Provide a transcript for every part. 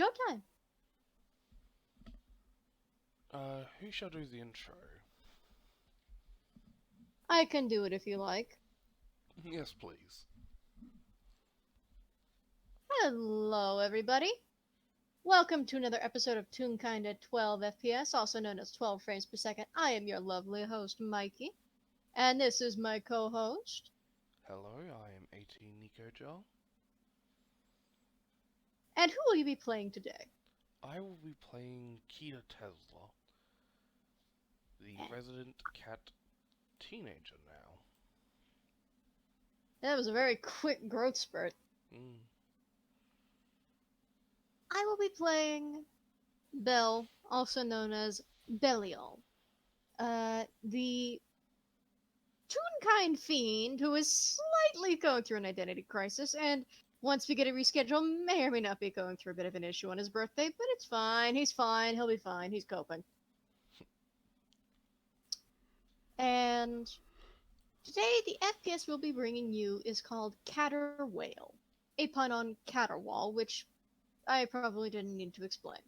showtime. Who shall do the intro? I can do it if you like. Yes, please. Hello, everybody. Welcome to another episode of Toonkind at 12 FPS, also known as 12 frames per second. I am your lovely host, Mikey, and this is my co-host. Hello, I am 18 Nico Jar. And who will you be playing today? I will be playing Kita Tesla, the resident cat teenager now. That was a very quick growth spurt. Mm. I will be playing Belle, also known as Belial, the Toonkind fiend who is slightly going through an identity crisis, and once we get it rescheduled, may or may not be going through a bit of an issue on his birthday, but it's fine. He's fine. He'll be fine. He's coping. And today, the FPS we'll be bringing you is called Caterwail, a pun on caterwaul, which I probably didn't need to explain.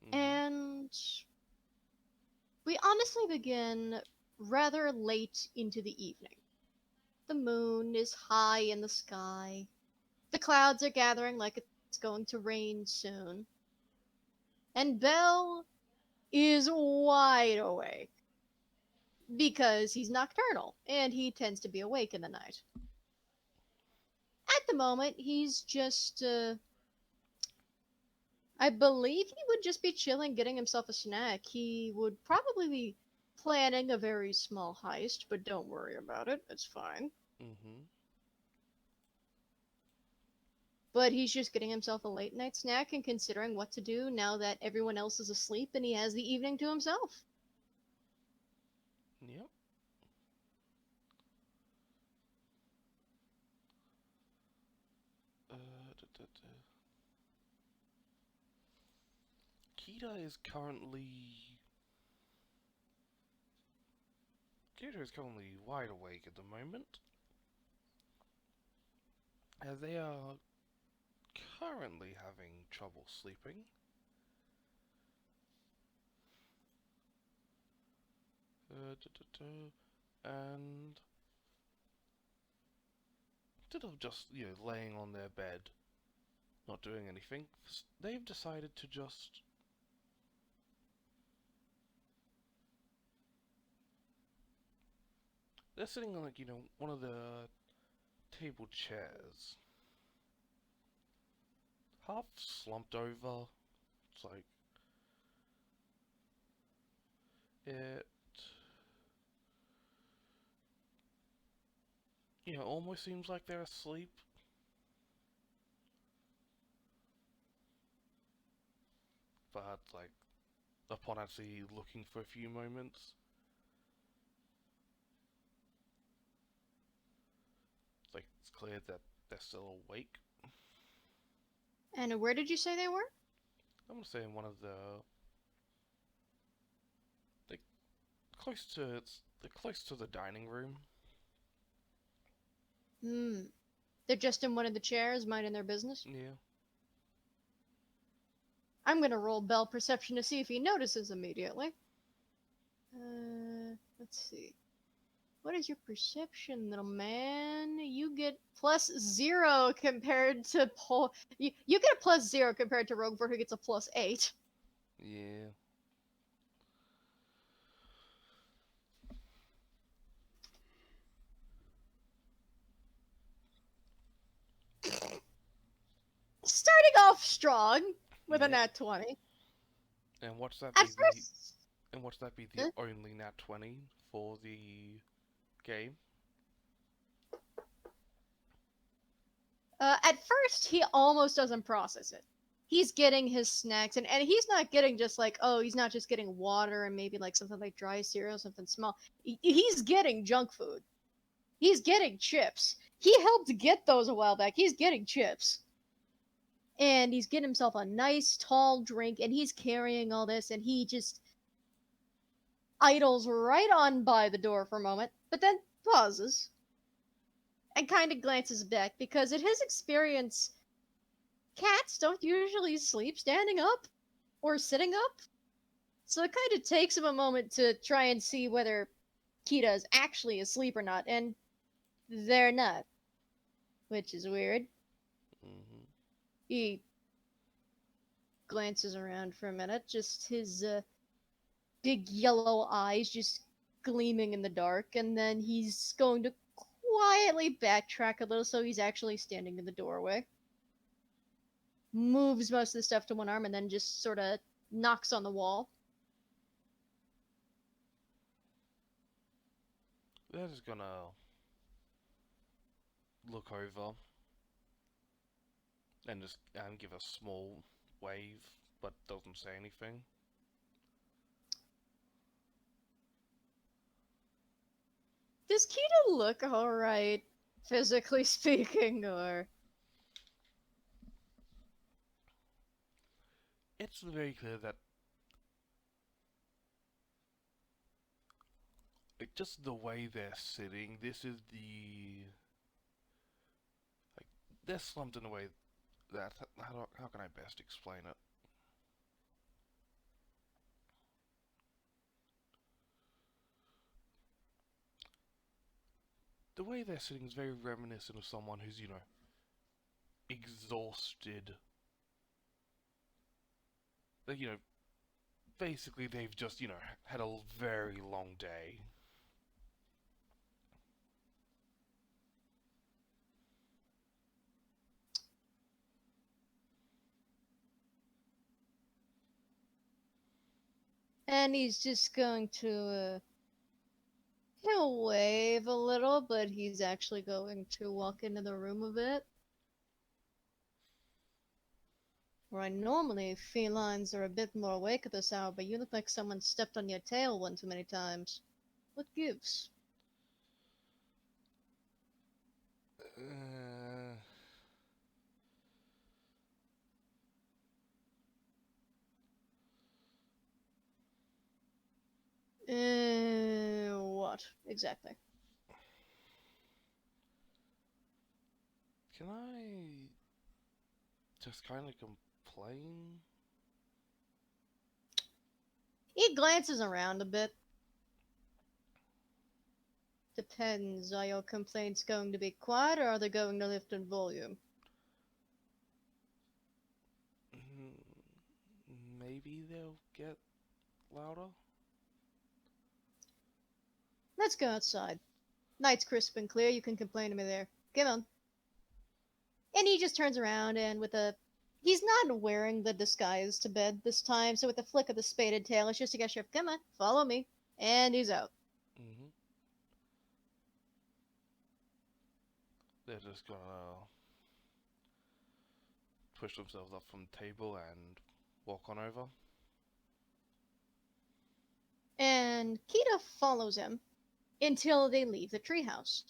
Mm-hmm. And we honestly begin rather late into the evening. The moon is high in the sky. The clouds are gathering like it's going to rain soon. And Belle is wide awake because he's nocturnal and he tends to be awake in the night. At the moment, he's just, I believe he would just be chilling, getting himself a snack. He would probably be planning a very small heist, but don't worry about it, it's fine. Mm-hmm. But he's just getting himself a late night snack and considering what to do now that everyone else is asleep and he has the evening to himself. Yep. Da, da, da. Kita is currently... Kita is currently wide awake at the moment. As they are currently having trouble sleeping. Da, da, da. And instead of just, laying on their bed, not doing anything, they've decided to just... They're sitting on, like, one of the table chairs. Half slumped over. It's like... It... almost seems like they're asleep. But, like, upon actually looking for a few moments, it's clear that they're still awake. And where did you say they were? I'm gonna say in one of the... Like, close to... They're close to the dining room. Hmm. They're just in one of the chairs, minding their business. Yeah. I'm gonna roll Bell Perception to see if he notices immediately. Let's see. What is your perception, little man? You get +0 compared to You get a +0 compared to Roguefort, who gets a +8. Yeah. Starting off strong with a Yep. nat 20. And watch that At be the... first, And watch that be the only nat 20 for the game. at first he almost doesn't process it. He's getting his snacks, and he's not getting just like, oh, he's not just getting water and maybe like something like dry cereal, something small. He's getting junk food. He's getting chips. He helped get those a while back. He's getting chips. And he's getting himself a nice tall drink, and he's carrying all this, and he just idles right on by the door for a moment, but then pauses and kind of glances back because, in his experience, cats don't usually sleep standing up or sitting up. So it kind of takes him a moment to try and see whether Kita is actually asleep or not, and they're not, which is weird. Mm-hmm. He glances around for a minute, just his big yellow eyes just gleaming in the dark, and then he's going to quietly backtrack a little so he's actually standing in the doorway. Moves most of the stuff to one arm and then just sort of knocks on the wall. They're just gonna look over and just give a small wave, but doesn't say anything. Does Kita look alright, physically speaking, or. It's very clear that just the way they're sitting, this is like they're slumped in a way that how can I best explain it? The way they're sitting is very reminiscent of someone who's exhausted. Like, basically they've just had a very long day. And he's just going to. He'll wave a little, but he's actually going to walk into the room a bit. Right, normally felines are a bit more awake at this hour, but you look like someone stepped on your tail one too many times. What gives? Uh, What exactly? can I just kind of complain? He glances around a bit. Depends. Are your complaints going to be quiet or are they going to lift in volume? Maybe they'll get louder. Let's go outside. Night's crisp and clear. You can complain to me there. Come on. And he just turns around and with a. He's not wearing the disguise to bed this time, so with a flick of the spaded tail, it's just a gesture of, come on, follow me. And he's out. Mm-hmm. They're just gonna push themselves up from the table and walk on over. And Kita follows him until they leave the treehouse.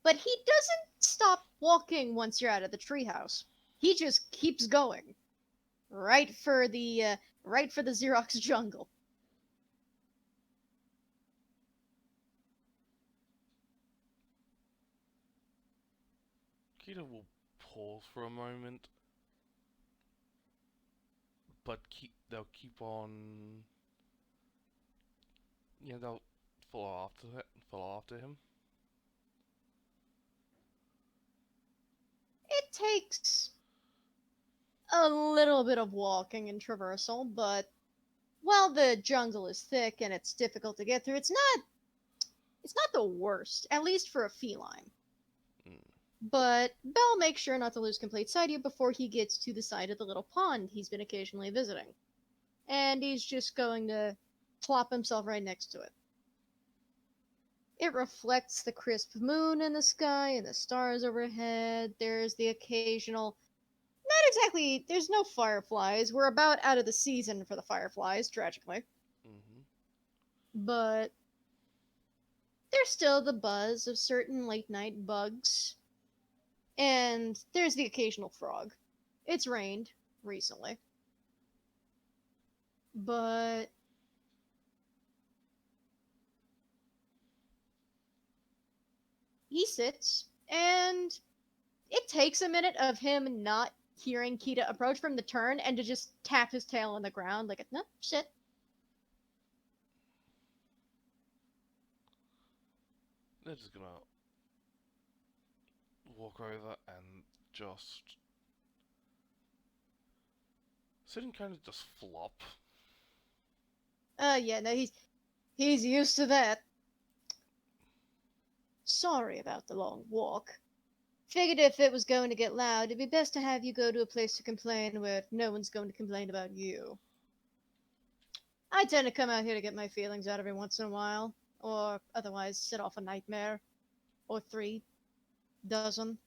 But he doesn't stop walking once you're out of the treehouse. He just keeps going. Right for the Xerox jungle. Kita will pause for a moment, but they'll keep on. Yeah, they'll follow after him. It takes a little bit of walking and traversal, but while the jungle is thick and it's difficult to get through, it's not the worst, at least for a feline. Mm. But Bell makes sure not to lose complete sight of you before he gets to the side of the little pond he's been occasionally visiting. And he's just going to plop himself right next to it. It reflects the crisp moon in the sky and the stars overhead. There's the occasional. Not exactly. There's no fireflies. We're about out of the season for the fireflies, tragically. Mm-hmm. But there's still the buzz of certain late night bugs. And there's the occasional frog. It's rained recently. But he sits, and it takes a minute of him not hearing Kita approach from the turn and to just tap his tail on the ground like, no, shit. They're just gonna walk over and just sit and kind of just flop. Yeah, no, he's used to that. Sorry about the long walk. Figured if it was going to get loud, it'd be best to have you go to a place to complain where no one's going to complain about you. I tend to come out here to get my feelings out every once in a while, or otherwise set off a nightmare. Or 3 dozen.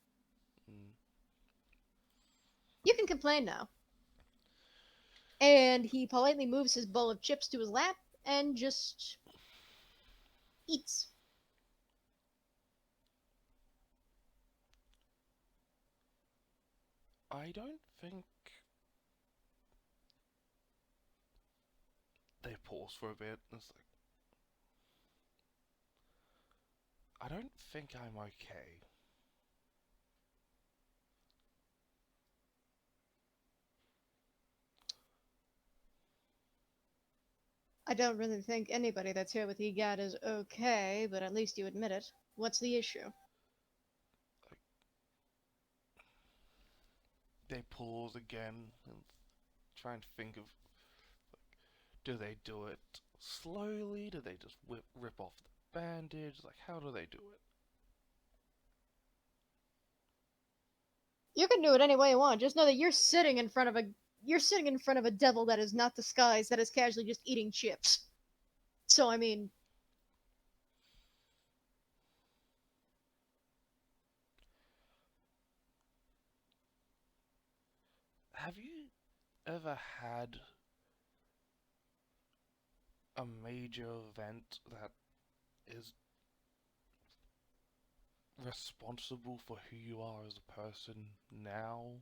Mm. You can complain now. And he politely moves his bowl of chips to his lap and just eats. I don't think they pause for a bit. It's like, I don't think I'm okay. I don't really think anybody that's here with EGAT is okay, but at least you admit it. What's the issue? Like, they pause again and try and think of, do they do it slowly? Do they just rip off the bandage? Like, how do they do it? You can do it any way you want. Just know that you're sitting in front of a devil that is not disguised, that is casually just eating chips. So I mean, Have you ever had a major event that is responsible for who you are as a person now?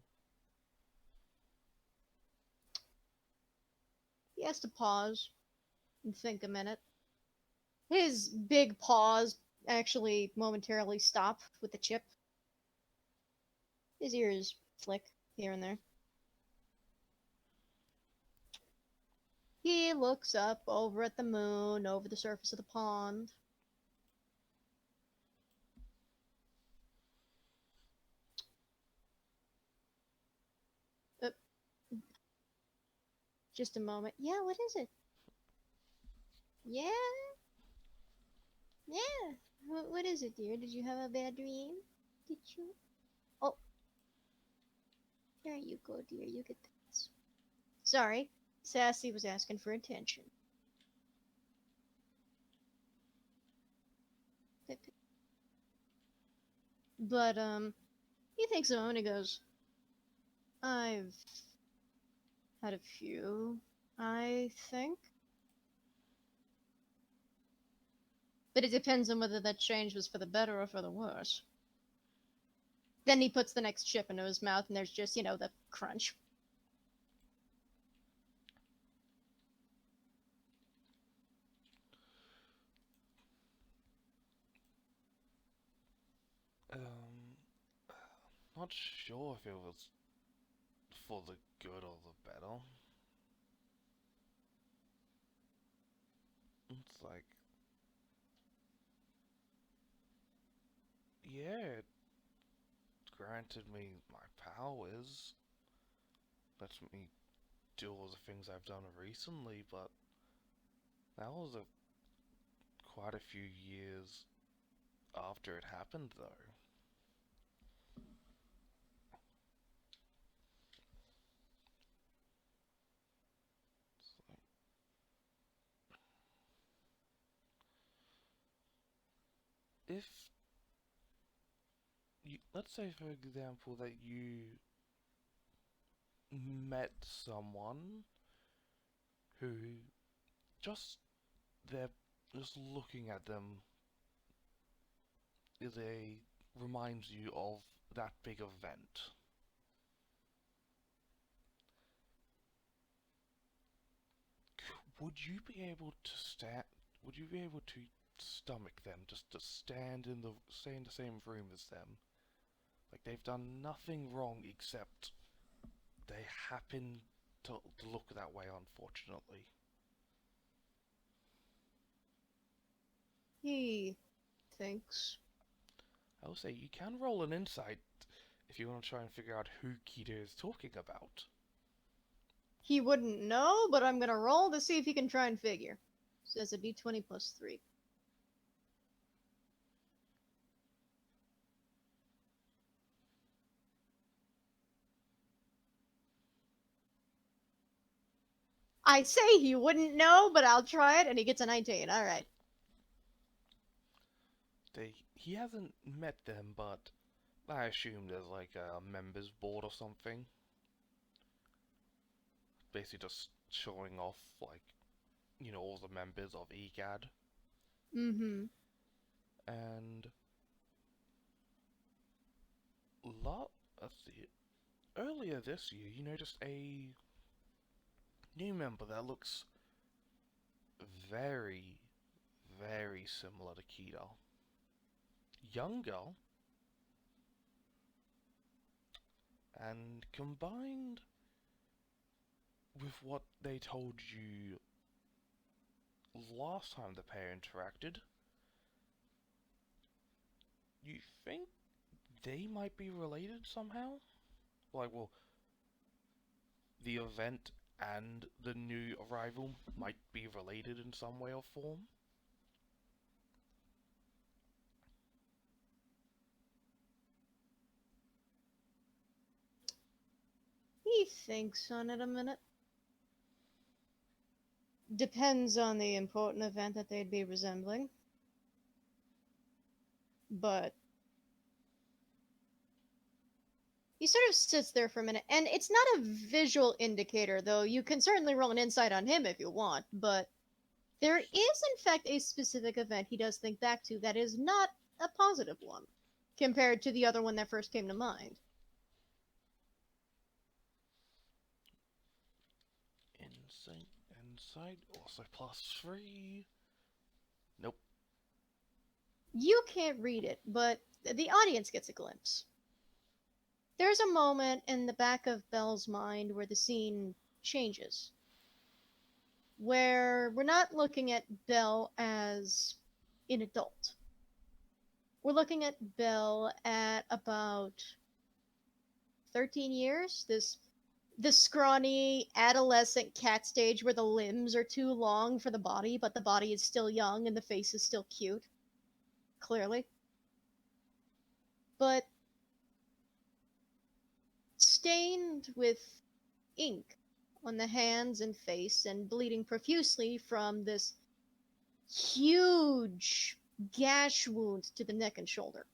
he has to pause and think a minute. His big paws actually momentarily stop with the chip. His ears flick here and there. He looks up over at the moon, over the surface of the pond. Uh, just a moment. Yeah, what is it? Yeah? Yeah. What is it, dear? Did you have a bad dream? Did you? Oh, there you go, dear. You get this. Sorry. Sassy was asking for attention. But, he thinks a moment and goes, I've had a few, I think. But it depends on whether that change was for the better or for the worse. Then he puts the next chip into his mouth, and there's just, the crunch. Not sure if it was for the good or the better. It's like, yeah, it granted me my powers, lets me do all the things I've done recently, but that was quite a few years after it happened, though. So, if you, let's say, for example, that you met someone who just they're just looking at them they reminds you of that big event. Would you be able to stand? Would you be able to stomach them just to stay in the same room as them? Like they've done nothing wrong except they happen to look that way, unfortunately. He thinks. I will say you can roll an insight if you want to try and figure out who Kita is talking about. He wouldn't know, but I'm gonna roll to see if he can try and figure. Says a d20 plus 3. I say he wouldn't know, but I'll try it, and he gets a 19. Alright. He hasn't met them, but I assume there's like a members board or something. Basically just showing off like, all the members of EGAD. Mm-hmm. And lot of the earlier this year you noticed a new member that looks very, very similar to Kita. Younger, and combined with what they told you last time the pair interacted, you think they might be related somehow? Like, well, the event and the new arrival might be related in some way or form? He thinks on it a minute. Depends on the important event that they'd be resembling. But he sort of sits there for a minute, and it's not a visual indicator, though. You can certainly roll an insight on him if you want, but there is, in fact, a specific event he does think back to that is not a positive one compared to the other one that first came to mind. Insight, also +3. Nope. You can't read it, but the audience gets a glimpse. There's a moment in the back of Belle's mind where the scene changes, where we're not looking at Belle as an adult. We're looking at Belle at about 13 years. This scrawny adolescent cat stage where the limbs are too long for the body, but the body is still young and the face is still cute, clearly. But stained with ink on the hands and face and bleeding profusely from this huge gash wound to the neck and shoulder.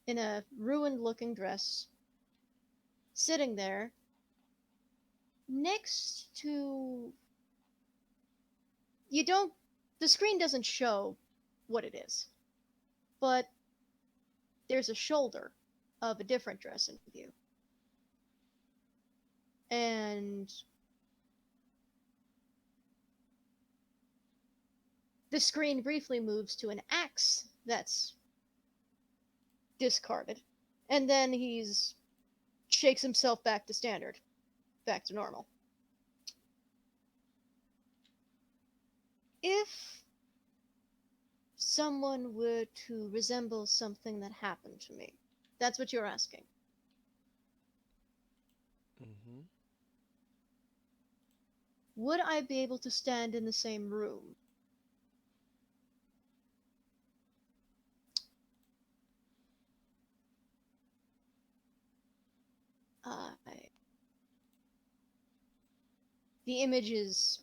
In a ruined looking dress, sitting there next to. You don't. The screen doesn't show what it is, but there's a shoulder of a different dress in view. And the screen briefly moves to an axe that's discarded. And then he's shakes himself back to standard, back to normal. If someone were to resemble something that happened to me, that's what you're asking. Mm-hmm. Would I be able to stand in the same room? The image is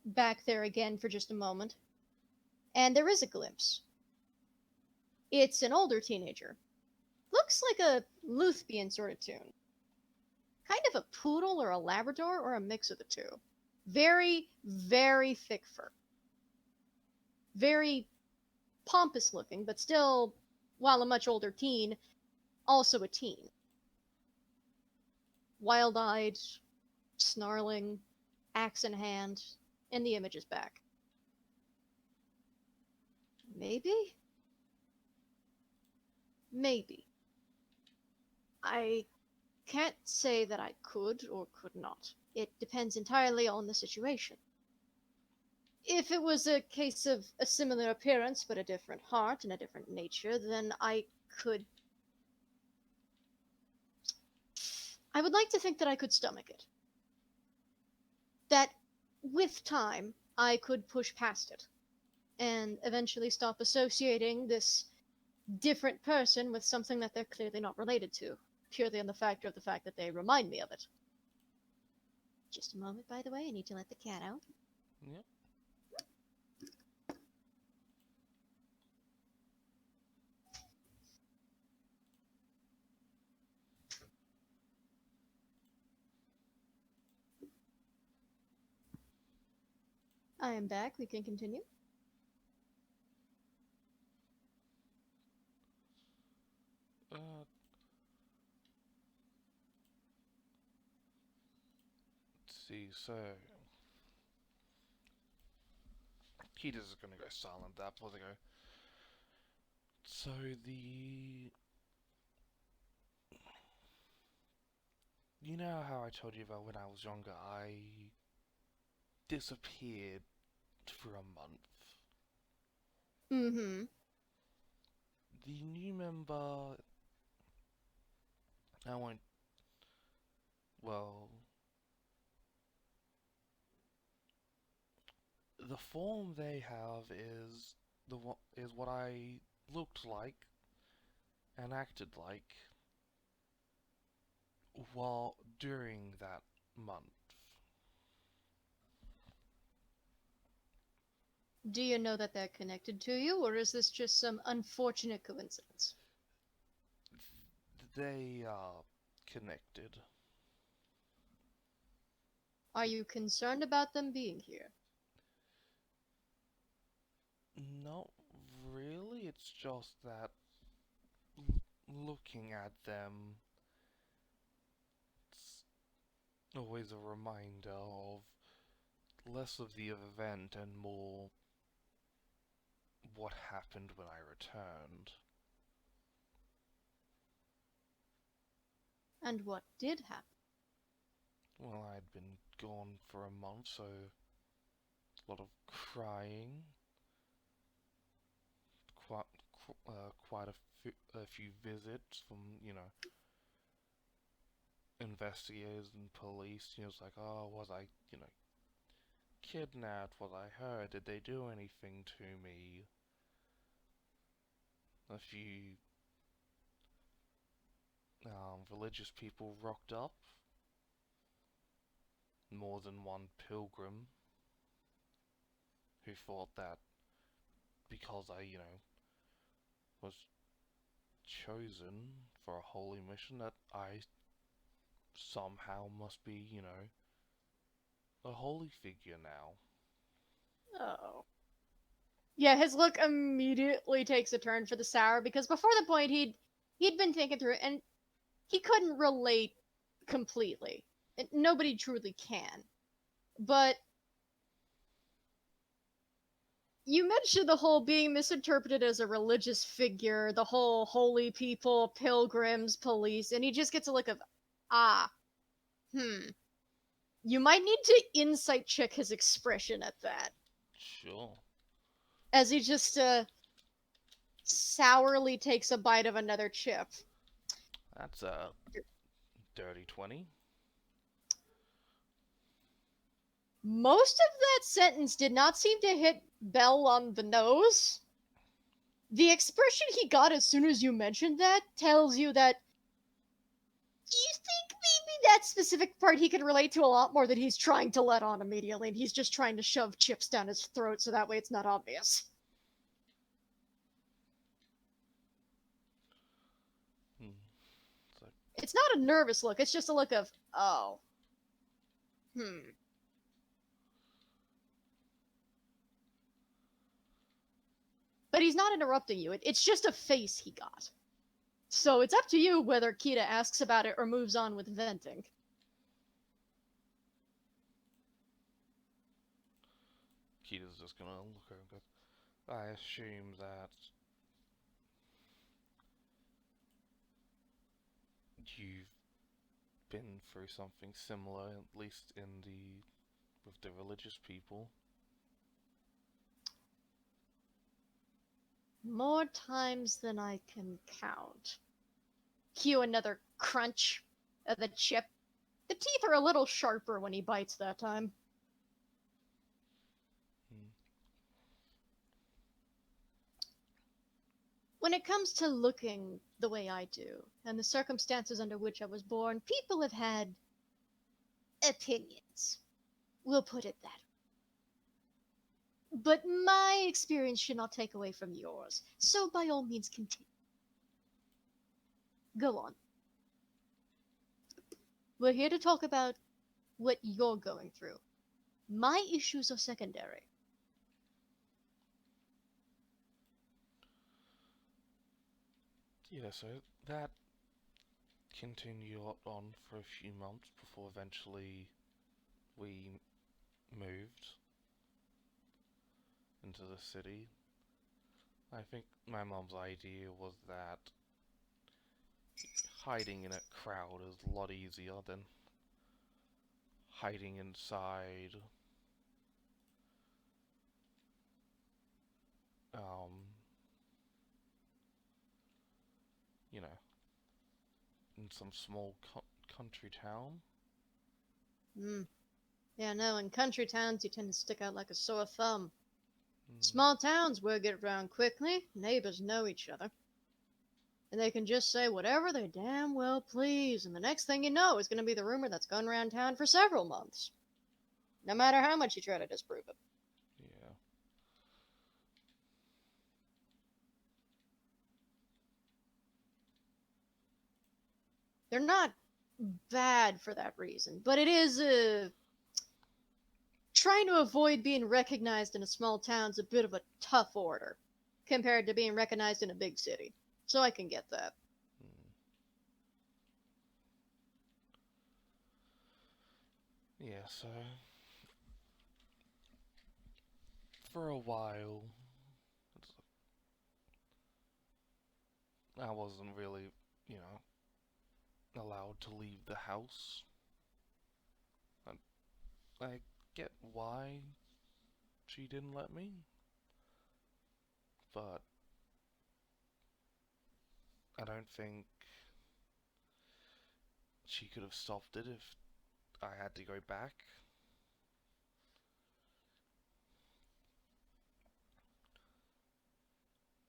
back there again for just a moment, and there is a glimpse. It's an older teenager. Looks like a Luthbian sort of tune. Kind of a poodle or a Labrador or a mix of the two. Very, very thick fur. Very pompous looking, but still, while a much older teen, also a teen. Wild eyed, snarling, axe in hand, and the image is back. Maybe? Maybe. I Can't say that I could or could not. It depends entirely on the situation. If it was a case of a similar appearance but a different heart and a different nature, then could. I would like to think that I could stomach it. That with time, I could push past it and eventually stop associating this different person with something that they're clearly not related to, purely on the fact that they remind me of it. Just a moment, by the way, I need to let the cat out. Yep. I am back, we can continue. Uh, let's see. So, Kita's is gonna go silent at that point. They go. So the. You know how I told you about when I was younger, I disappeared for a month. Mm-hmm. The new member, I won't. Well, the form they have is is what I looked like and acted like while during that month. Do you know that they're connected to you, or is this just some unfortunate coincidence? They are connected. Are you concerned about them being here? Not really, it's just that looking at them, it's always a reminder of less of the event and more what happened when I returned. And what did happen? Well, I'd been gone for a month, so a lot of crying, quite a few visits from investigators and police. It's like, oh, was I kidnapped? Was I hurt? Did they do anything to me? A few religious people rocked up, more than one pilgrim who thought that because I, was chosen for a holy mission that I somehow must be, a holy figure now. Oh. Yeah, his look immediately takes a turn for the sour because before the point he'd been thinking through it and he couldn't relate completely. Nobody truly can. But you mentioned the whole being misinterpreted as a religious figure, the whole holy people, pilgrims, police, and he just gets a look of, ah, hmm. You might need to insight check his expression at that. Sure. As he just sourly takes a bite of another chip. That's a dirty 20. Most of that sentence did not seem to hit Bell on the nose. The expression he got as soon as you mentioned that tells you that you think maybe that specific part he can relate to a lot more than he's trying to let on immediately, and he's just trying to shove chips down his throat so that way it's not obvious. Hmm. So, It's not a nervous look, it's just a look of, oh. Hmm. But he's not interrupting you, it's just a face he got. So it's up to you whether Kita asks about it or moves on with venting. Kita's just gonna look over and go, I assume that you've been through something similar, at least in the with the religious people. More times than I can count. Cue another crunch of the chip. The teeth are a little sharper when he bites that time. Hmm. When it comes to looking the way I do, and the circumstances under which I was born, people have had opinions. We'll put it that way. But my experience should not take away from yours, so by all means continue. Go on. We're here to talk about what you're going through. My issues are secondary. Yeah, so that continued on for a few months before eventually we moved into the city. I think my mom's idea was that hiding in a crowd is a lot easier than hiding inside, um, you know, in some small country town. Hmm. Yeah, no, in country towns you tend to stick out like a sore thumb. Mm, Small towns will get around quickly, neighbors know each other, and they can just say whatever they damn well please, and the next thing you know is going to be the rumor that's gone around town for several months, no matter how much you try to disprove it. yeah. They're not bad for that reason, but it is trying to avoid being recognized in a small town's a bit of a tough order compared to being recognized in a big city. So I can get that. Mm. Yeah, so for a while, I wasn't really, you know, allowed to leave the house. I get why she didn't let me, but I don't think she could have stopped it if I had to go back.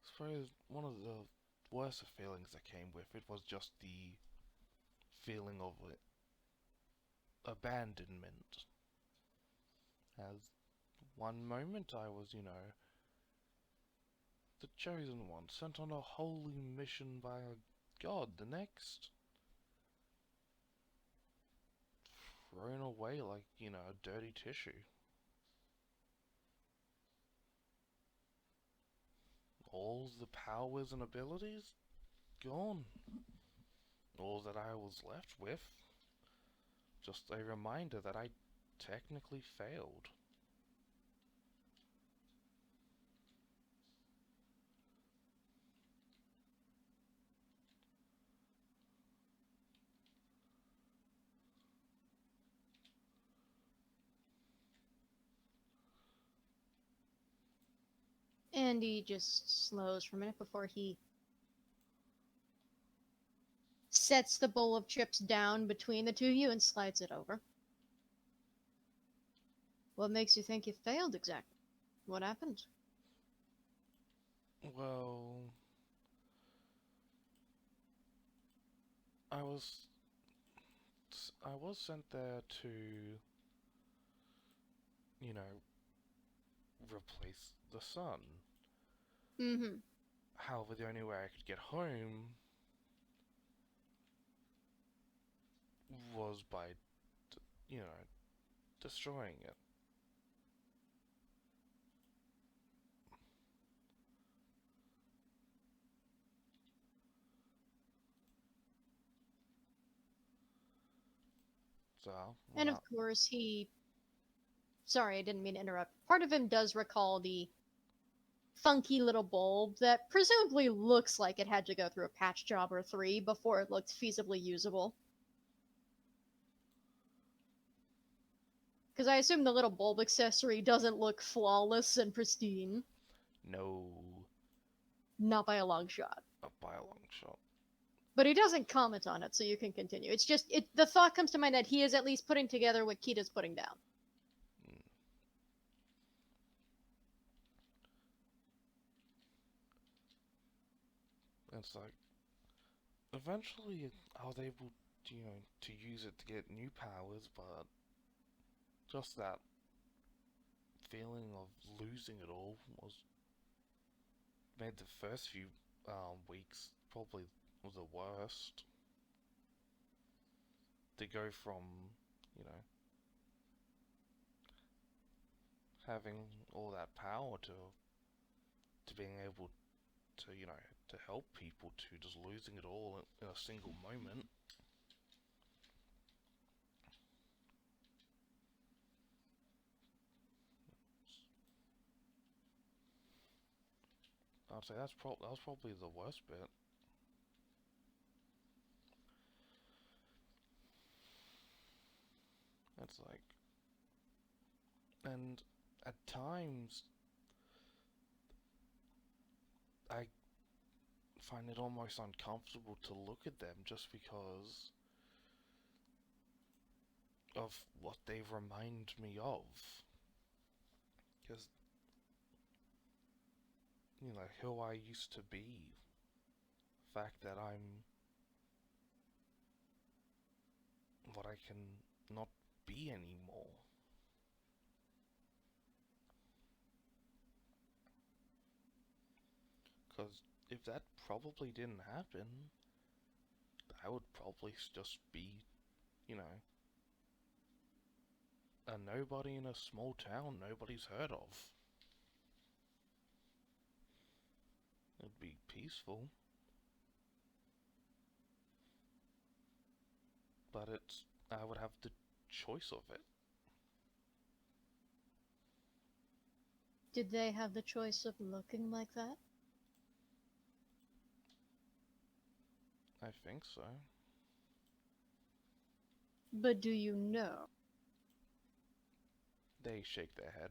I suppose one of the worst feelings that came with it was just the feeling of abandonment. As one moment I was, the chosen one, sent on a holy mission by a god, the next, thrown away like, a dirty tissue. All the powers and abilities gone. All that I was left with, just a reminder that I technically failed. And he just slows for a minute before he sets the bowl of chips down between the two of you and slides it over. What makes you think you failed exactly? What happened? Well, I was I was sent there to, you know, replace the sun. Mm-hmm. However, the only way I could get home was by, you know, destroying it. So, And of course, he. Sorry, I didn't mean to interrupt. Part of him does recall the funky little bulb that presumably looks like it had to go through a patch job or three before it looked feasibly usable. Because I assume the little bulb accessory doesn't look flawless and pristine. No, Not by a long shot. by a long shot. But he doesn't comment on it, so you can continue. It's just the thought comes to mind that he is at least putting together what Kita's putting down. Mm. It's like eventually I was able, to use it to get new powers, but just that feeling of losing it all made the first few weeks probably the worst. To go from, you know, having all that power to being able to, to help people, to just losing it all in a single moment. I'd say that was probably the worst bit. It's like, and at times I find it almost uncomfortable to look at them just because of what they remind me of. Because, who I used to be. The fact that I'm what I can not be anymore. Because if that probably didn't happen, I would probably just be, you know, a nobody in a small town nobody's heard of. It'd be peaceful, but I would have the choice of it. Did they have the choice of looking like that? I think so. But do you know? They shake their head.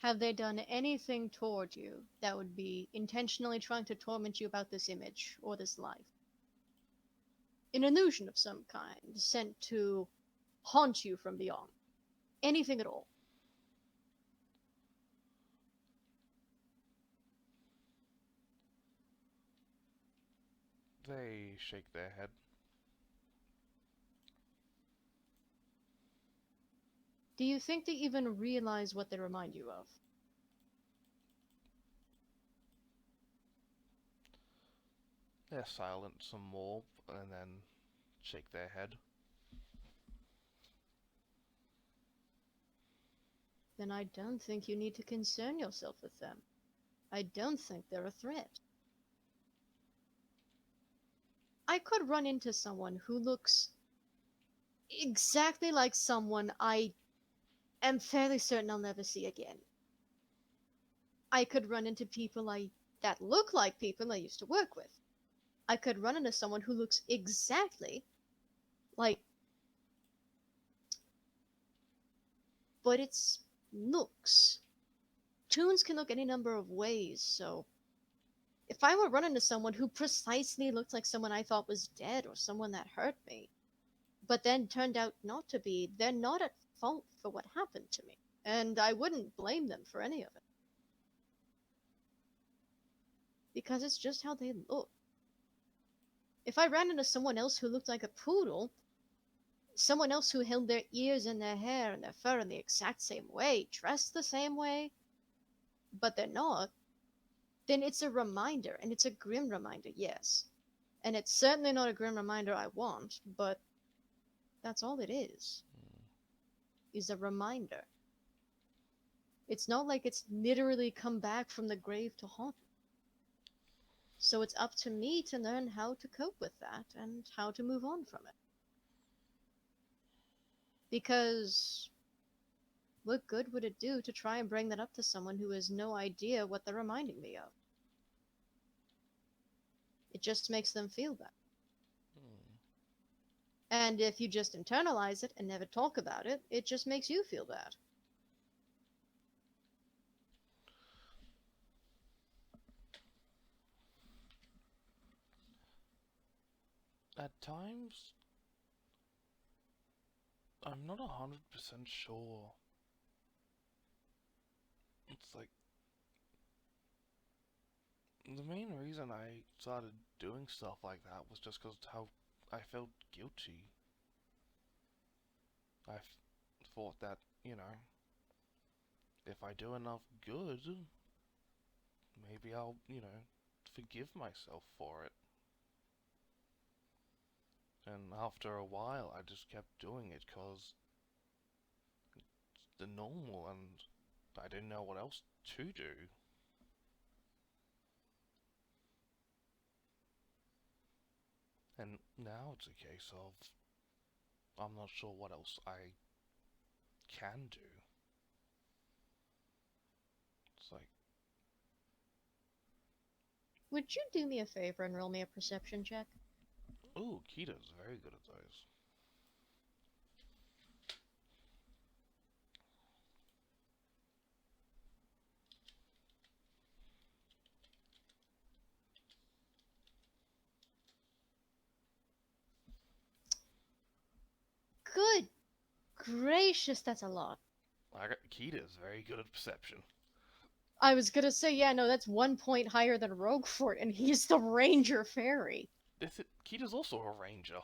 Have they done anything toward you that would be intentionally trying to torment you about this image or this life? An illusion of some kind, sent to haunt you from beyond. Anything at all. They shake their head. Do you think they even realize what they remind you of? They're silent some more, and then shake their head. Then I don't think you need to concern yourself with them. I don't think they're a threat. I could run into someone who looks exactly like someone I am fairly certain I'll never see again. I could run into people that look like people I used to work with. I could run into someone who looks exactly like, but it's looks. Toons can look any number of ways, so if I were running into someone who precisely looked like someone I thought was dead or someone that hurt me, but then turned out not to be, they're not at fault for what happened to me. And I wouldn't blame them for any of it. Because it's just how they look. If I ran into someone else who looked like a poodle, someone else who held their ears and their hair and their fur in the exact same way, dressed the same way, but they're not, then it's a reminder, and it's a grim reminder, yes. And it's certainly not a grim reminder I want, but that's all it is a reminder. It's not like it's literally come back from the grave to haunt me. So it's up to me to learn how to cope with that and how to move on from it. Because what good would it do to try and bring that up to someone who has no idea what they're reminding me of? It just makes them feel bad. Hmm. And if you just internalize it and never talk about it, it just makes you feel bad. At times, I'm not 100% sure. It's like the main reason I started doing stuff like that was just because how I felt guilty. Thought that, if I do enough good, maybe I'll, forgive myself for it. And after a while, I just kept doing it because it's the normal and I didn't know what else to do. And now it's a case of I'm not sure what else I can do. It's like, Would you do me a favor and roll me a perception check? ooh, Kita's very good at those. Good gracious, that's a lot. Kita's very good at perception. I was gonna say, yeah, no, that's 1 point higher than Roguefort, and he's the Ranger Fairy. Kita's also a ranger.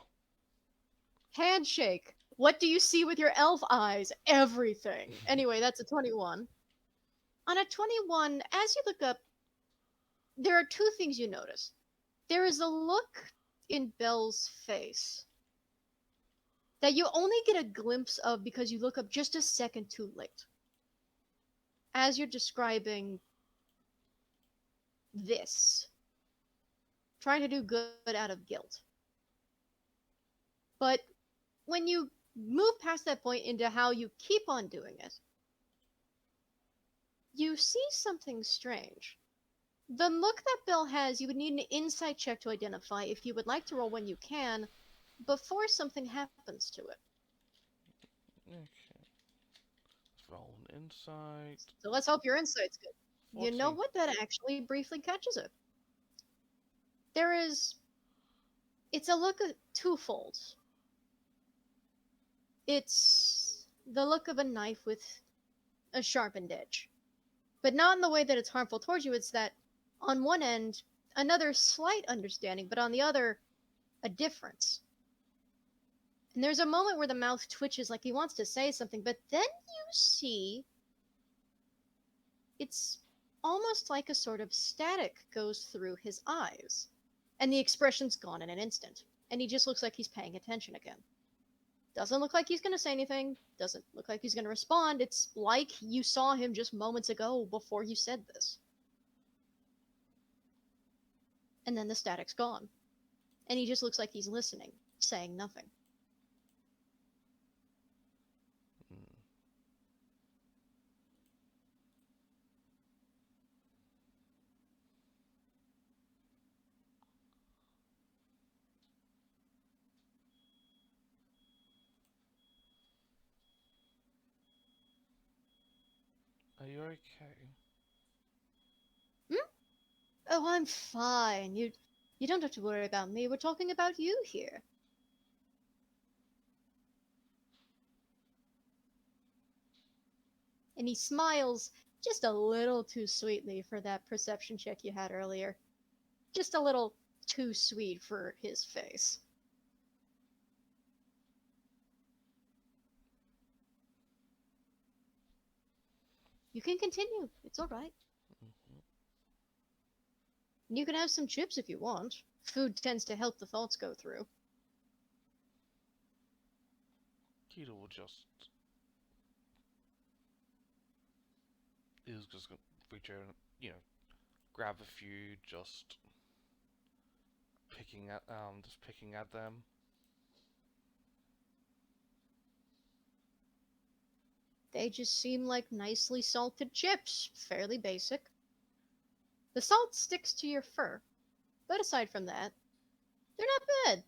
Handshake. What do you see with your elf eyes? Everything. Anyway, that's a 21. On a 21, as you look up, there are two things you notice. There is a look in Belle's face that you only get a glimpse of because you look up just a second too late. As you're describing this, trying to do good out of guilt. But when you move past that point into how you keep on doing it, you see something strange. The look that Bill has, you would need an insight check to identify. If you would like to roll one, you can, before something happens to it. Okay, let's roll an insight. So let's hope your insight's good. You know 14. what? That actually briefly catches it. There is. It's a look of twofold. It's the look of a knife with a sharpened edge. But not in the way that it's harmful towards you. It's that on one end, another slight understanding, but on the other, a difference. And there's a moment where the mouth twitches like he wants to say something, but then you see it's almost like a sort of static goes through his eyes. And the expression's gone in an instant. And he just looks like he's paying attention again. Doesn't look like he's going to say anything, doesn't look like he's going to respond. It's like you saw him just moments ago before you said this. And then the static's gone. And he just looks like he's listening, saying nothing. Hmm. Are you okay? Hmm? Oh, I'm fine. You don't have to worry about me. We're talking about you here. And he smiles just a little too sweetly for that perception check you had earlier. Just a little too sweet for his face. You can continue. It's all right. Mm-hmm. You can have some chips if you want. Food tends to help the thoughts go through. Kita will just is just gonna reach out and grab a few, just picking at them. They just seem like nicely salted chips. Fairly basic. The salt sticks to your fur, but aside from that, they're not bad.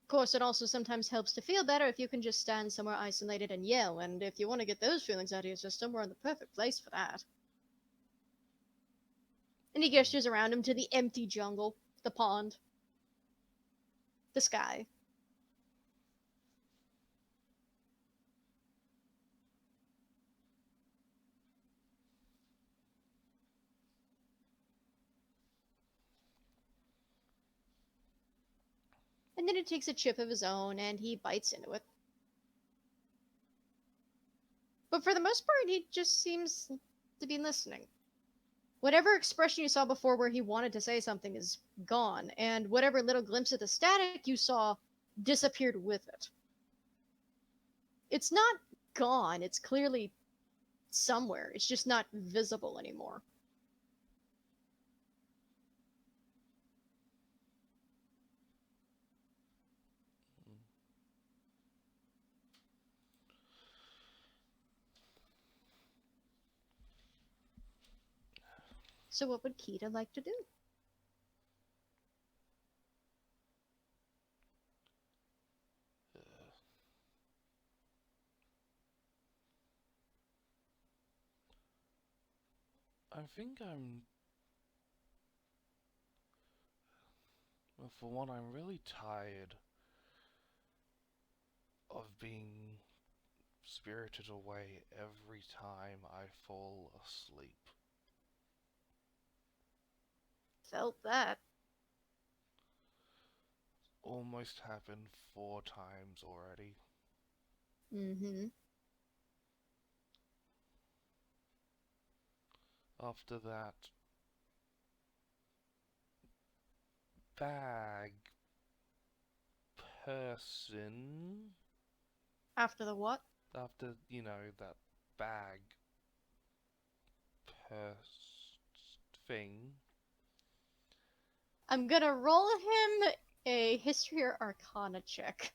Of course, it also sometimes helps to feel better if you can just stand somewhere isolated and yell, and if you want to get those feelings out of your system, we're in the perfect place for that. And he Mm. gestures around him to the empty jungle, the pond, the sky. And then he takes a chip of his own and he bites into it. But for the most part, he just seems to be listening. Whatever expression you saw before where he wanted to say something is gone, and whatever little glimpse of the static you saw disappeared with it. It's not gone, it's clearly somewhere. It's just not visible anymore. Mm. So, what would Kita like to do? Uh, I think I'm. Well, for one, I'm really tired of being spirited away every time I fall asleep. Felt that. Almost happened 4 times already. Mm-hmm. After that, bag person. After the what? After, that bag purse thing. I'm gonna roll him a history or arcana check.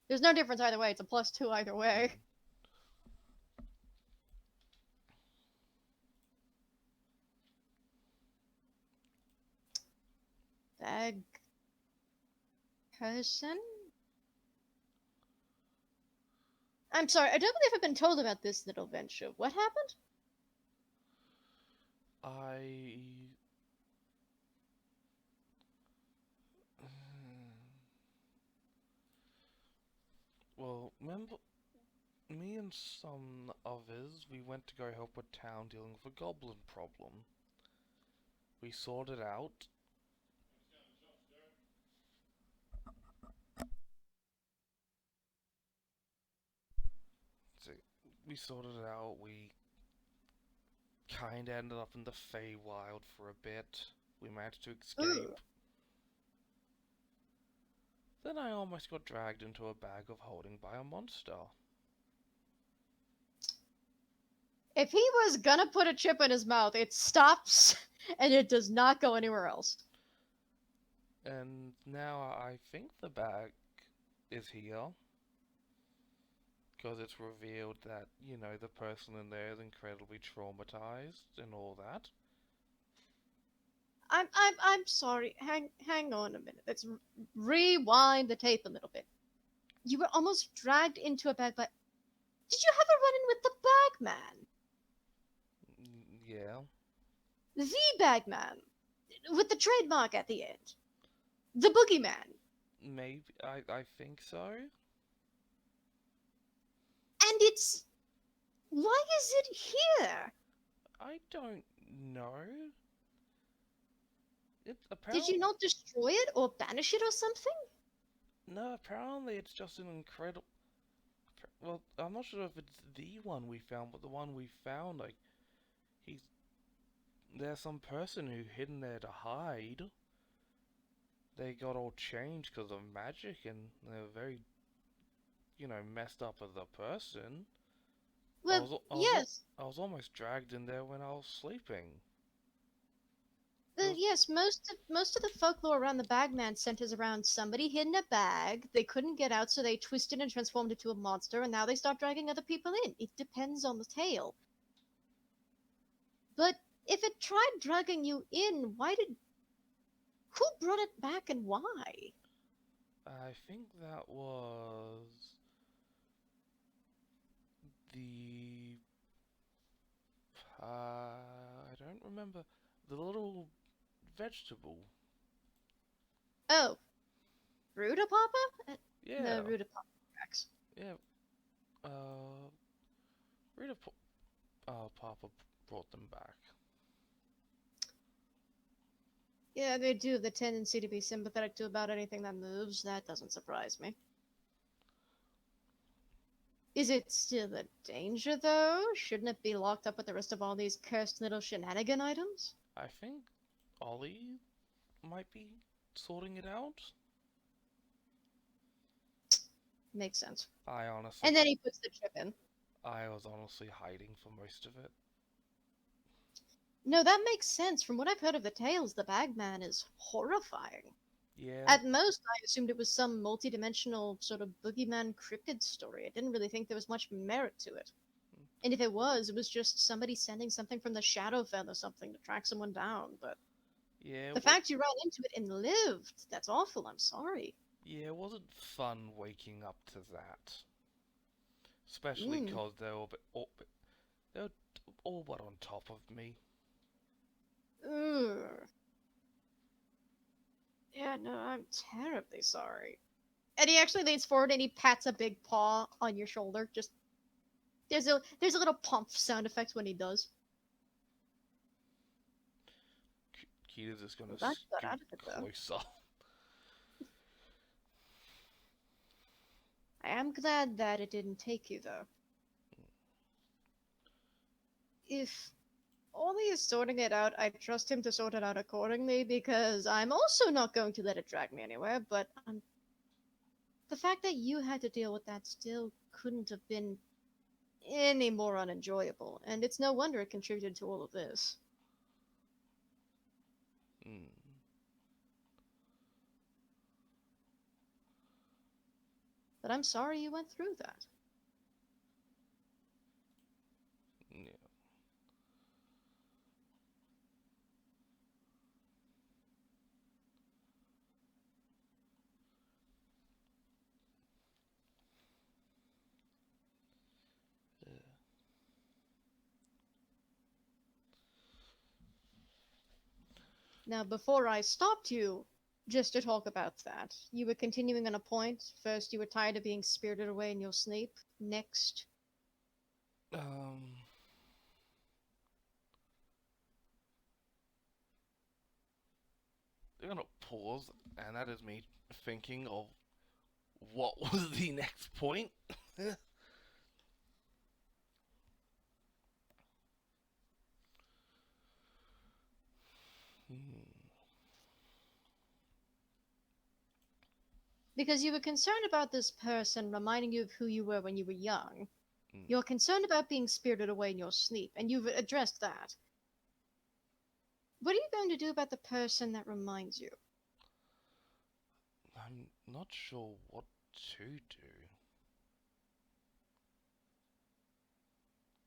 There's no difference either way, it's a +2 either way. Mm. Bag person? I'm sorry, I don't believe I've been told about this little venture. What happened? I. Well, remember, me and some others, we went to go help a town dealing with a goblin problem. We sorted out. So we sorted it out. We kind of ended up in the Feywild for a bit. We managed to Ooh. escape. Then I almost got dragged into a bag of holding by a monster. If he was gonna put a chip in his mouth, it stops and it does not go anywhere else. And now I think the bag is here. Because it's revealed that, the person in there is incredibly traumatized and all that. I'm sorry. Hang on a minute. Let's rewind the tape a little bit. You were almost dragged into a bag, but did you have a run-in with the Bagman? Yeah, The Bagman, with the trademark at the end. The Boogeyman. maybe, I think so. And it's... Why is it here? I don't know. It's Did you apparently, not destroy it or banish it or something? no, apparently it's just an incredible, well, I'm not sure if it's the one we found, but the one we found, like, he's, there's some person who hid in there to hide. They got all changed because of magic and they're very, messed up as a person. I Well, was, I was, yes. I was almost dragged in there when I was sleeping. It was, Yes, most of the folklore around the Bagman centers around somebody hid in a bag. They couldn't get out, so they twisted and transformed into a monster, and now they start dragging other people in. It depends on the tale. But if it tried dragging you in, why did... Who brought it back and why? I think that was the. I don't remember. The little vegetable. Oh, Rudapapa? No, Yeah, Rudapapa tracks. yeah. Uh, Rita Papa brought them back. Yeah, they do have the tendency to be sympathetic to about anything that moves. That doesn't surprise me. Is it still a danger, though? Shouldn't it be locked up with the rest of all these cursed little shenanigan items? I think Ollie might be sorting it out. Makes sense. I honestly, And then he puts the chip in. I was honestly hiding for most of it. No, that makes sense. From what I've heard of the tales, the Bagman is horrifying. Yeah, At most, I assumed it was some multi-dimensional sort of boogeyman cryptid story. I didn't really think there was much merit to it. And if it was just somebody sending something from the Shadowfell or something to track someone down. But yeah, the fact you ran into it and lived, that's awful. I'm sorry. yeah. It wasn't fun waking up to that, especially Mm. because they were all but on top of me. Ugh. Yeah, no, I'm terribly sorry. And he actually leans forward and he pats a big paw on your shoulder. Just there's a little pump sound effect when he does. Kita's just gonna Well, that got scoot out of it though. closer. I am glad that it didn't take you though. If Ollie is sorting it out, I trust him to sort it out accordingly because I'm also not going to let it drag me anywhere. But the fact that you had to deal with that still couldn't have been any more unenjoyable, and it's no wonder it contributed to all of this. Mm, But I'm sorry you went through that. yeah. Now, before I stopped you, just to talk about that, you were continuing on a point. First, you were tired of being spirited away in your sleep. Next, Um, they're gonna pause, and that is me thinking of what was the next point. Hmm, because you were concerned about this person reminding you of who you were when you were young, hmm. you're concerned about being spirited away in your sleep, and you've addressed that. What are you going to do about the person that reminds you? I'm not sure what to do.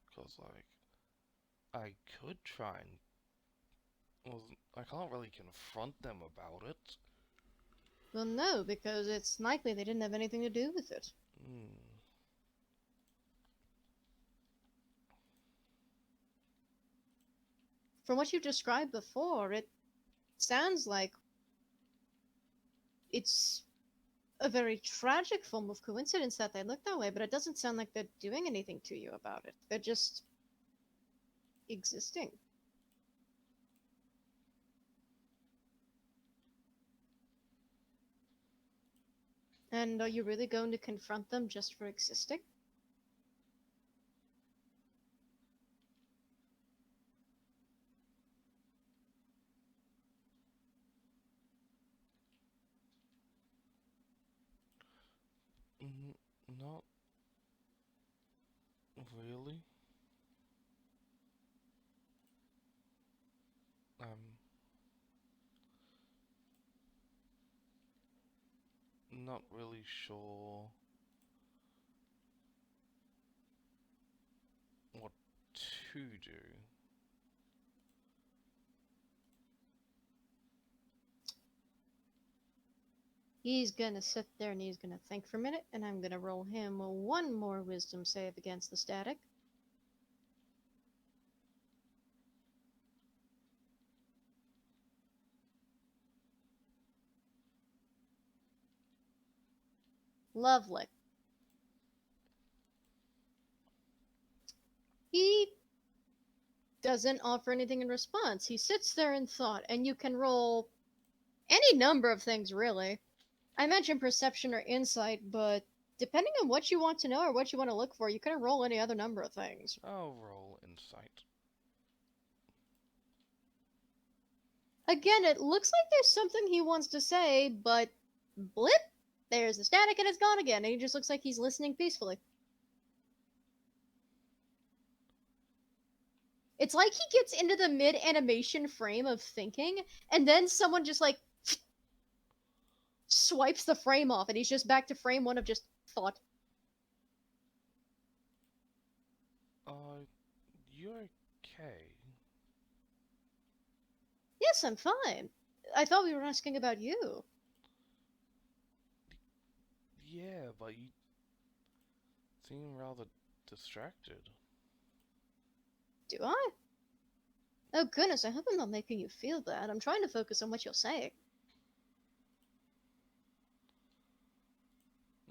Because, like, I could try and. Well, I can't really confront them about it. Well, no, because it's likely they didn't have anything to do with it. Hmm. From what you described before, it sounds like it's a very tragic form of coincidence that they look that way, but it doesn't sound like they're doing anything to you about it. They're just existing. And are you really going to confront them just for existing? Not really. I'm not really sure what to do. He's gonna sit there and he's gonna think for a minute, and I'm gonna roll him one more wisdom save against the static. Lovely. He doesn't offer anything in response. He sits there in thought, and you can roll any number of things, really. I mentioned perception or insight, but depending on what you want to know or what you want to look for, you can roll any other number of things. I'll roll insight. Again, it looks like there's something he wants to say, but blip, there's the static and it's gone again, and he just looks like he's listening peacefully. It's like he gets into the mid animation frame of thinking, and then someone just like swipes the frame off, and he's just back to frame one of just thought. You okay? Yes, I'm fine. I thought we were asking about you. Yeah, but you seem rather distracted. Do I? Oh goodness, I hope I'm not making you feel bad. I'm trying to focus on what you're saying.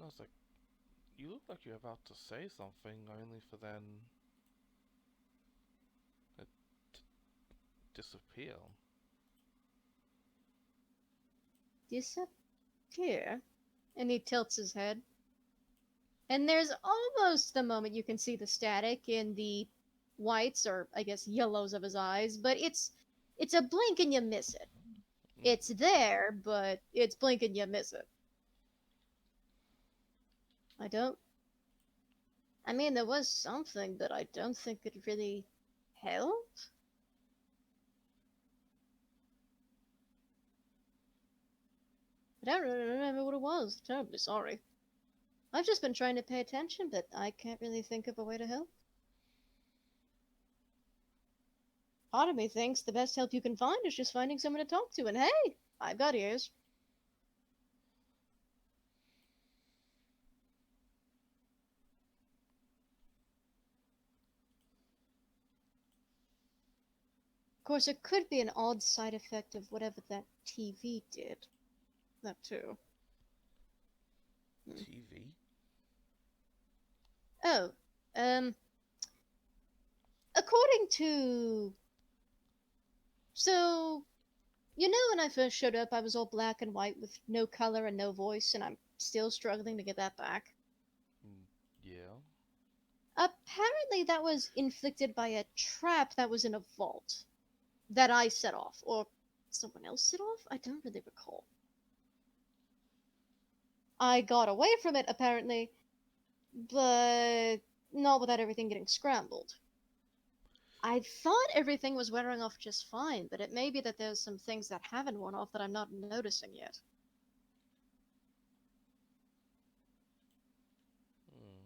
No, it's like, you look like you're about to say something, only for then it disappear. Disappear? And he tilts his head. And there's almost the moment you can see the static in the whites, or I guess yellows of his eyes, but it's a blink and you miss it. Mm, It's there, but it's blink and you miss it. I don't. I mean, there was something, but I don't think it really helped. I don't really remember what it was. Terribly sorry. I've just been trying to pay attention, but I can't really think of a way to help. Part of me thinks the best help you can find is just finding someone to talk to, and hey, I've got ears. Of course, it could be an odd side effect of whatever that TV did. That too. Hmm. TV? Oh, um, according to. So, you know, when I first showed up, I was all black and white with no color and no voice, and I'm still struggling to get that back. Mm, yeah. Apparently, that was inflicted by a trap that was in a vault that I set off, or someone else set off? I don't really recall. I got away from it, apparently, but not without everything getting scrambled. I thought everything was wearing off just fine, but it may be that there's some things that haven't worn off that I'm not noticing yet. Mm.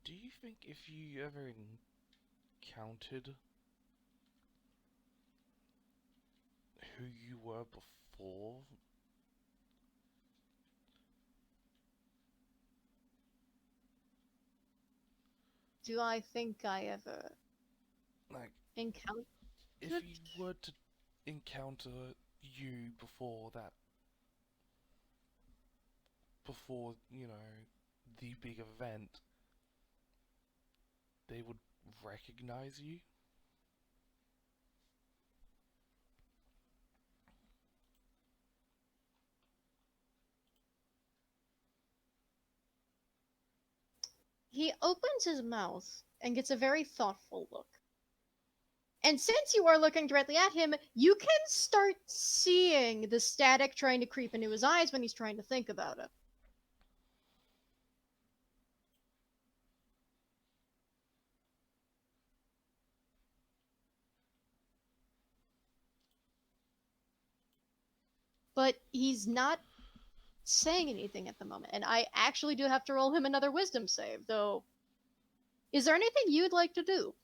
Do you think if you ever encountered who you were before, Do I think I ever like, encountered? if you were to encounter you before that, before, the big event, they would recognize you? He opens his mouth and gets a very thoughtful look. And since you are looking directly at him, you can start seeing the static trying to creep into his eyes when he's trying to think about it. But he's not saying anything at the moment, and I actually do have to roll him another wisdom save, though. Is there anything you'd like to do?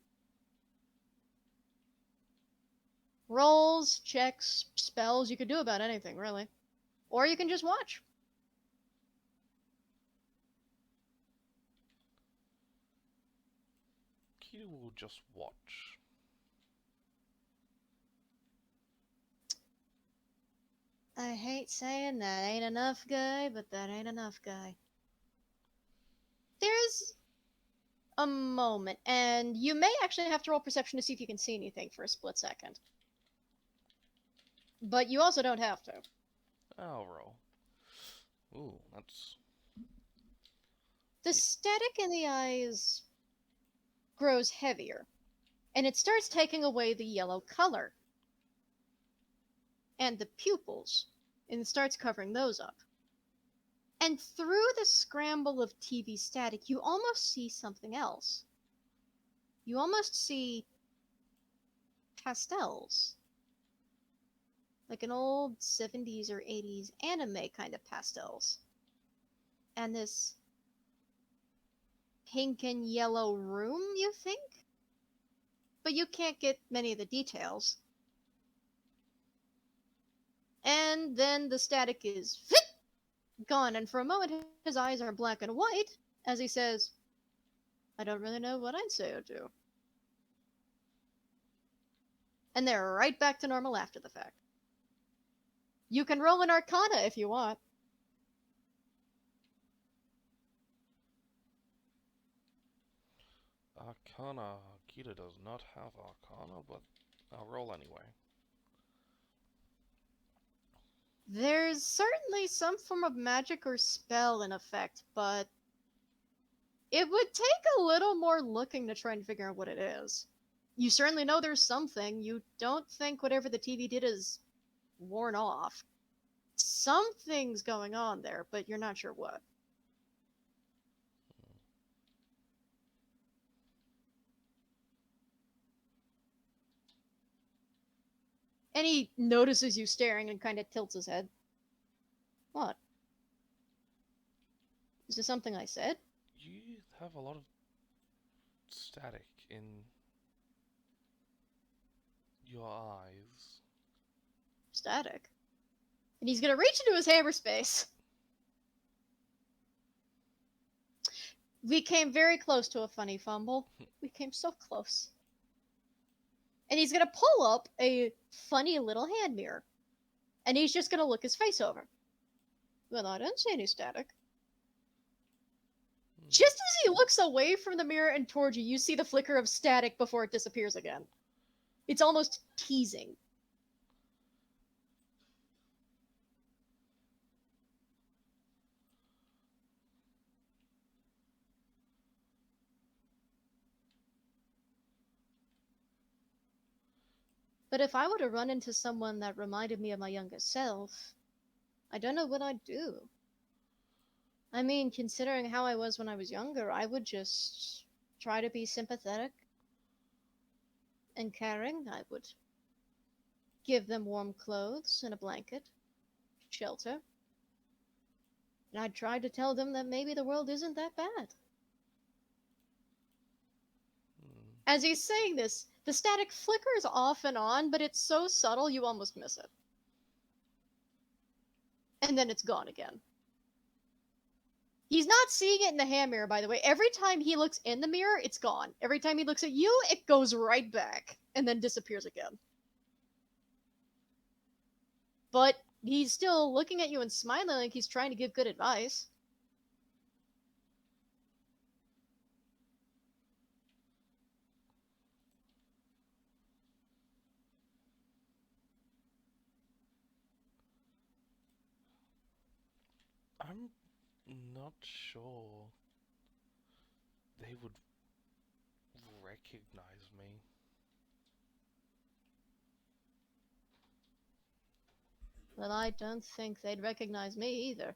Rolls, checks, spells, you could do about anything, really. Or you can just watch. Kitty will just watch. I hate saying that ain't enough, guy, but that ain't enough, guy. There's a moment, and you may actually have to roll perception to see if you can see anything for a split second. But you also don't have to. I'll roll. Ooh, that's... The static in the eyes grows heavier, and it starts taking away the yellow color and the pupils, and it starts covering those up. And through the scramble of TV static, you almost see something else. You almost see pastels, like an old 70s or 80s anime kind of pastels. And this pink and yellow room, you think? But you can't get many of the details. And then the static is gone, and for a moment his eyes are black and white as he says, I don't really know what I'd say or do. And they're right back to normal after the fact. You can roll an Arcana if you want. Arcana. Kita does not have Arcana, but I'll roll anyway. There's certainly some form of magic or spell in effect, but it would take a little more looking to try and figure out what it is. You certainly know there's something. You don't think whatever the TV did is worn off. Something's going on there, but you're not sure what. And he notices you staring and kind of tilts his head. What? Is this something I said? You have a lot of static in your eyes. Static. And he's gonna reach into his hammer space. We came very close to a funny fumble. We came so close. And he's gonna pull up a funny little hand mirror. And he's just gonna look his face over. Well, I didn't see any static. Just as he looks away from the mirror and towards you, you see the flicker of static before it disappears again. It's almost teasing. But if I were to run into someone that reminded me of my younger self, I don't know what I'd do. I mean, considering how I was when I was younger, I would just try to be sympathetic and caring. I would give them warm clothes and a blanket, shelter. And I'd try to tell them that maybe the world isn't that bad. As he's saying this, the static flickers off and on, but it's so subtle you almost miss it. And then it's gone again. He's not seeing it in the hand mirror, by the way. Every time he looks in the mirror, it's gone. Every time he looks at you, it goes right back and then disappears again. But he's still looking at you and smiling like he's trying to give good advice. I'm not sure they would recognize me. Well, I don't think they'd recognize me either.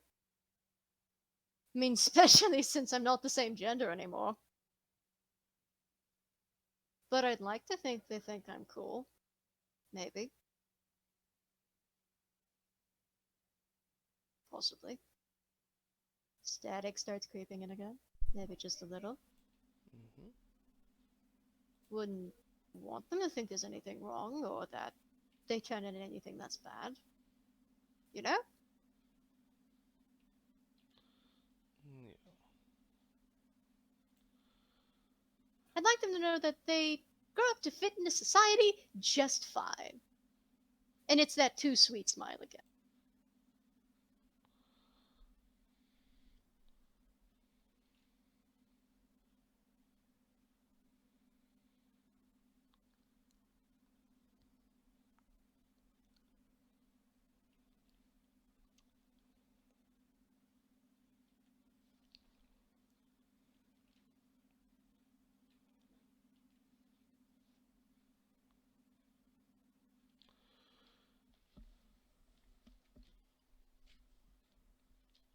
I mean, especially since I'm not the same gender anymore. But I'd like to think they think I'm cool. Maybe. Possibly. Static starts creeping in again. Maybe just a little. Mm-hmm. Wouldn't want them to think there's anything wrong or that they turn into anything that's bad. You know? Yeah. I'd like them to know that they grow up to fit into society just fine. And it's that too sweet smile again.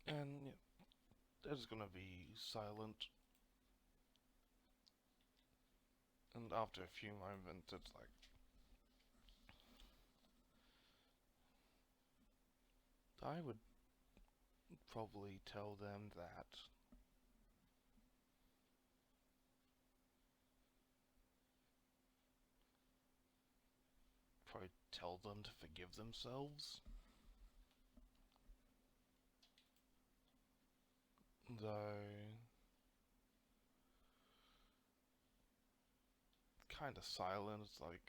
And yeah, there's gonna be silent, and after a few moments, it's like, I would probably tell them that probably tell them to forgive themselves. Though kind of silent, it's like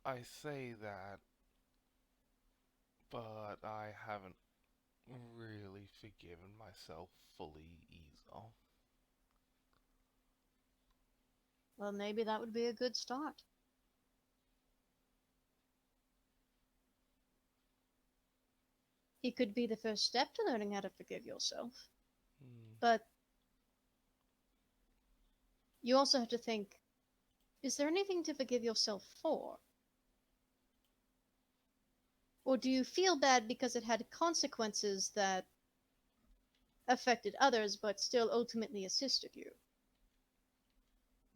I say that, but I haven't really forgiven myself fully either. Well, maybe that would be a good start. It could be the first step to learning how to forgive yourself. Hmm. But you also have to think, is there anything to forgive yourself for? Or do you feel bad because it had consequences that affected others but still ultimately assisted you?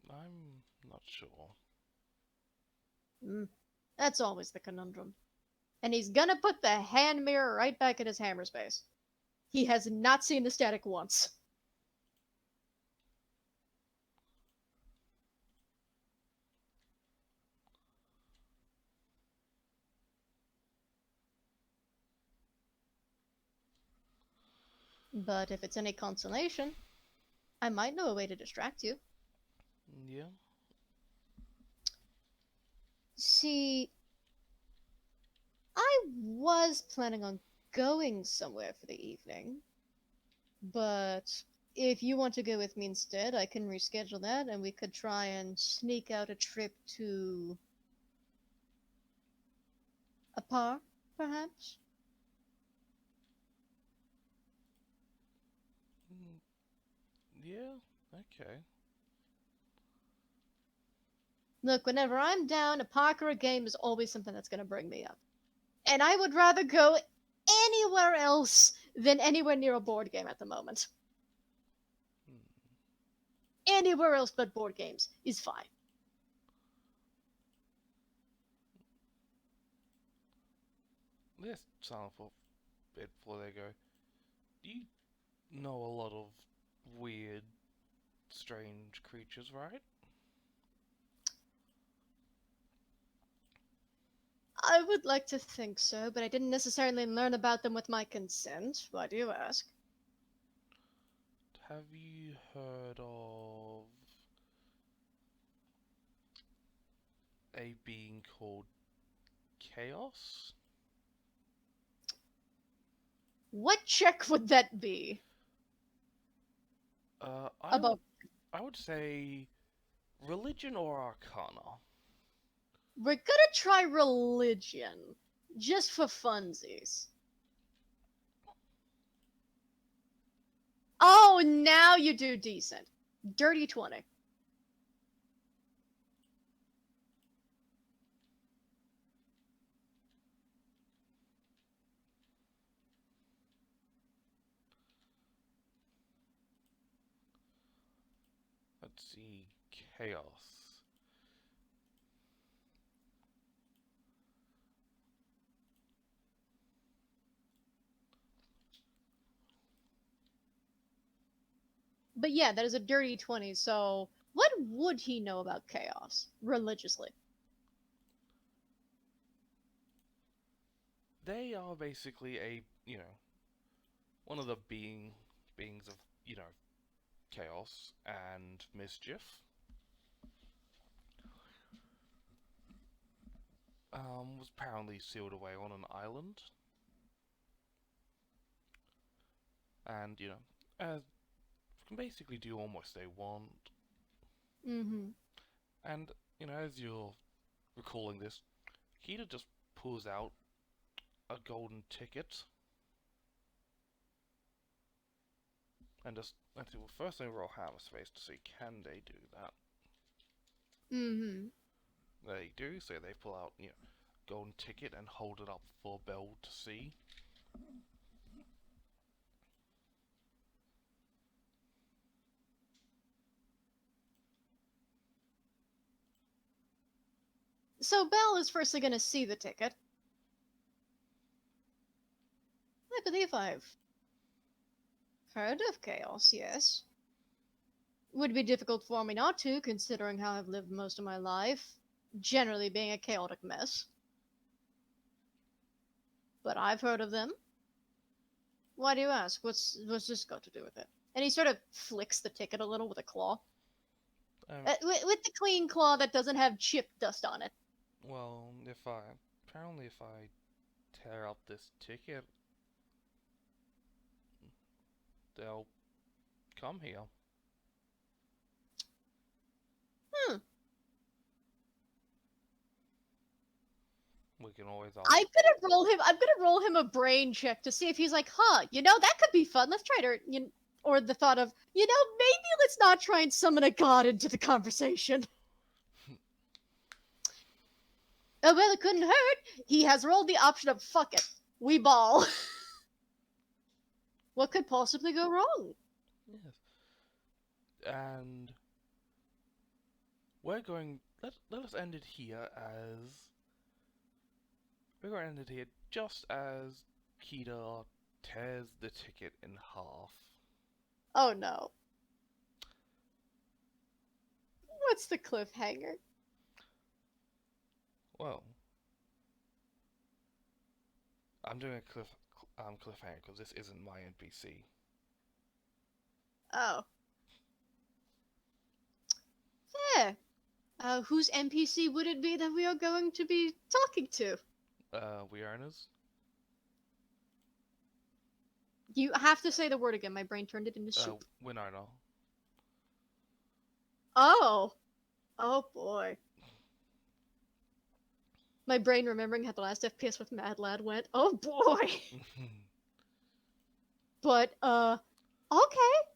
I'm not sure. Mm, that's always the conundrum. And he's gonna put the hand mirror right back in his hammer space. He has not seen the static once. But if it's any consolation, I might know a way to distract you. Yeah. See, I was planning on going somewhere for the evening, but if you want to go with me instead, I can reschedule that and we could try and sneak out a trip to a park, perhaps? Mm, yeah. Okay. Look, whenever I'm down, a park or a game is always something that's going to bring me up. And I would rather go anywhere else than anywhere near a board game at the moment. Hmm. Anywhere else but board games is fine. Let's silent for a bit before they go. Do you know a lot of weird, strange creatures, right? I would like to think so, but I didn't necessarily learn about them with my consent. Why do you ask? Have you heard of a being called Chaos? What check would that be? Uh, I would About I would say religion or arcana. we're gonna try religion, just for funsies. Oh, now you do decent. Dirty 20. Let's see, Chaos. But yeah, that is a dirty 20, so What would he know about chaos religiously? They are basically one of the beings of, chaos and mischief. Was apparently sealed away on an island, and can basically do almost they want. Mm-hmm. And as you're recalling this, Kita just pulls out a golden ticket and just let's see. Well, first they roll hammer space to see can they do that. Mm-hmm. They do, so they pull out golden ticket and hold it up for Belle to see. So Belle is firstly going to see the ticket. I believe I've heard of chaos, yes. Would be difficult for me not to, considering how I've lived most of my life, generally being a chaotic mess. But I've heard of them. Why do you ask? What's this got to do with it? And he sort of flicks the ticket a little with a claw. Um, With the clean claw that doesn't have chip dust on it. well, if I tear up this ticket, they'll come here. Hmm. We can always ask. I'm gonna roll him a brain check to see if he's like, huh, that could be fun. Let's try to or the thought of, maybe let's not try and summon a god into the conversation. Oh well, it couldn't hurt. He has rolled the option of fuck it. We ball. What could possibly go wrong? Yes, and we're going. Let us end it here as we're going to end it here just as Kita tears the ticket in half. Oh no. What's the cliffhanger? Well, I'm doing a cliffhanger because this isn't my NPC. Oh. Fair. Whose NPC would it be that we are going to be talking to? We owners. You have to say the word again. My brain turned it into soup. Winona. Oh. Oh boy. My brain remembering how the last FPS with Mad Lad went. Oh boy. But, okay.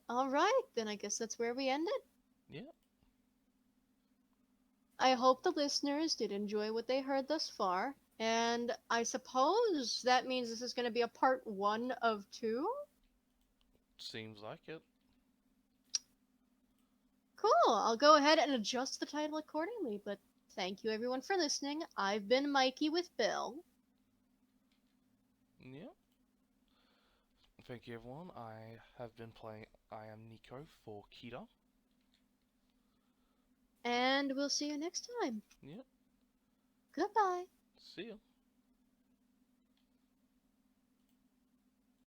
Alright. Then I guess that's where we end it. Yeah. I hope the listeners did enjoy what they heard thus far. And I suppose that means this is going to be a part 1 of 2? Seems like it. Cool. I'll go ahead and adjust the title accordingly, but thank you everyone for listening. I've been Mikey with Bill. Yeah. Thank you, everyone. I have been playing. I am Nico for Kita. And we'll see you next time. Yeah. Goodbye. See ya.